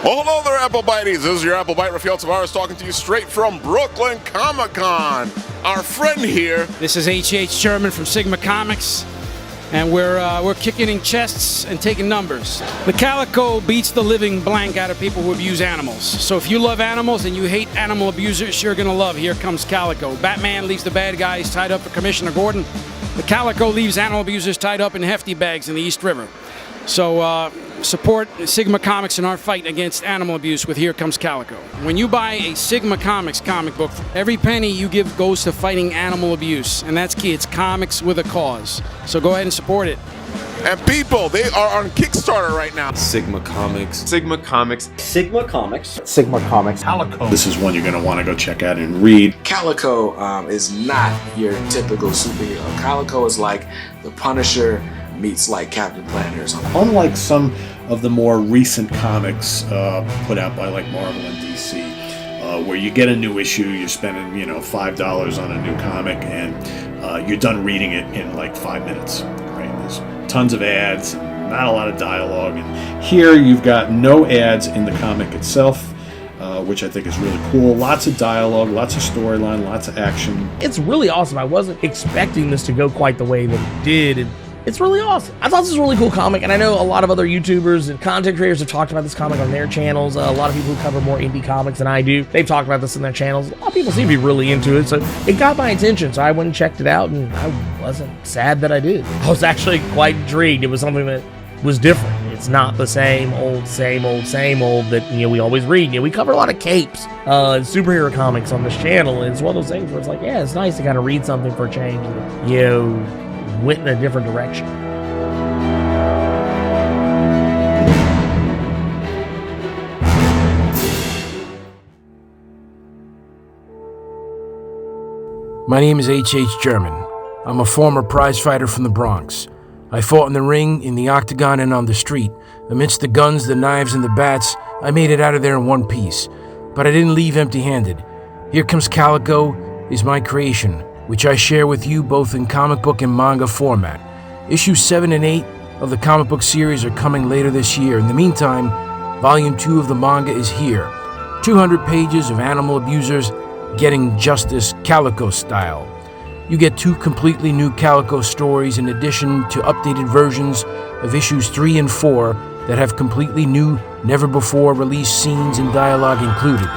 Well, hello there, Apple Bites. This is your Apple Bite, Rafael Tavares, talking to you straight from Brooklyn Comic Con. Our friend here. This is H.H. Sherman from Sigma Comics, and we're kicking in chests and taking numbers. The CALICO beats the living blank out of people who abuse animals. So if you love animals and you hate animal abusers, you're gonna love Here Comes CALICO. Batman leaves the bad guys tied up for Commissioner Gordon. The CALICO leaves animal abusers tied up in hefty bags in the East River. So support Sigma Comics in our fight against animal abuse with Here Comes CALICO. When you buy a Sigma Comics comic book, every penny you give goes to fighting animal abuse. And that's key. It's comics with a cause. So go ahead and support it. And people, they are on Kickstarter right now. Sigma Comics. Sigma Comics. Sigma Comics. Sigma Comics. CALICO. This is one you're going to want to go check out and read. CALICO is not your typical superhero. CALICO is like the Punisher meets like Captain Planet or something. Unlike some of the more recent comics put out by like Marvel and DC, where you get a new issue, you're spending $5 on a new comic, and you're done reading it in like 5 minutes. Right? There's tons of ads, not a lot of dialogue, and here you've got no ads in the comic itself. Which I think is really cool. Lots of dialogue, lots of storyline, lots of action. It's really awesome. I wasn't expecting this to go quite the way that it did. And it's really awesome. I thought this was a really cool comic, and I know a lot of other YouTubers and content creators have talked about this comic on their channels. A lot of people who cover more indie comics than I do, they've talked about this in their channels. A lot of people seem to be really into it, so it got my attention. So I went and checked it out, and I wasn't sad that I did. I was actually quite intrigued. It was something that was different. It's not the same old that we always read. We cover a lot of capes, superhero comics on this channel, and it's one of those things where it's like, yeah, it's nice to kind of read something for a change that went in a different direction. My name is H.H. Sherman. I'm a former prizefighter from the Bronx. I fought in the ring, in the octagon, and on the street. Amidst the guns, the knives, and the bats, I made it out of there in one piece. But I didn't leave empty-handed. Here Comes CALICO is my creation, which I share with you both in comic book and manga format. Issues 7 and 8 of the comic book series are coming later this year. In the meantime, Volume 2 of the manga is here. 200 pages of animal abusers getting justice CALICO style. You get 2 completely new CALICO stories in addition to updated versions of issues 3 and 4 that have completely new, never-before-released scenes and dialogue included.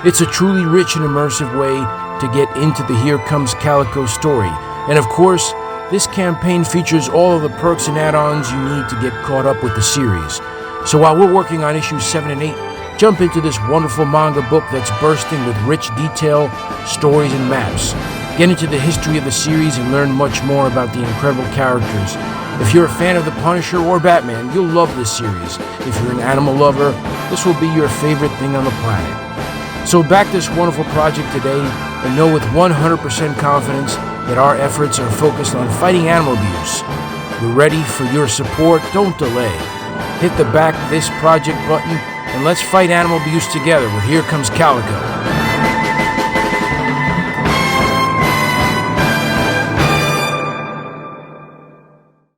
It's a truly rich and immersive way to get into the Here Comes CALICO story. And of course, this campaign features all of the perks and add-ons you need to get caught up with the series. So while we're working on issues 7 and 8, jump into this wonderful manga book that's bursting with rich detail, stories, and maps. Get into the history of the series and learn much more about the incredible characters. If you're a fan of the Punisher or Batman, you'll love this series. If you're an animal lover, this will be your favorite thing on the planet. So back this wonderful project today and know with 100% confidence that our efforts are focused on fighting animal abuse. We're ready for your support. Don't delay. Hit the Back This Project button and let's fight animal abuse together with Here Comes CALICO.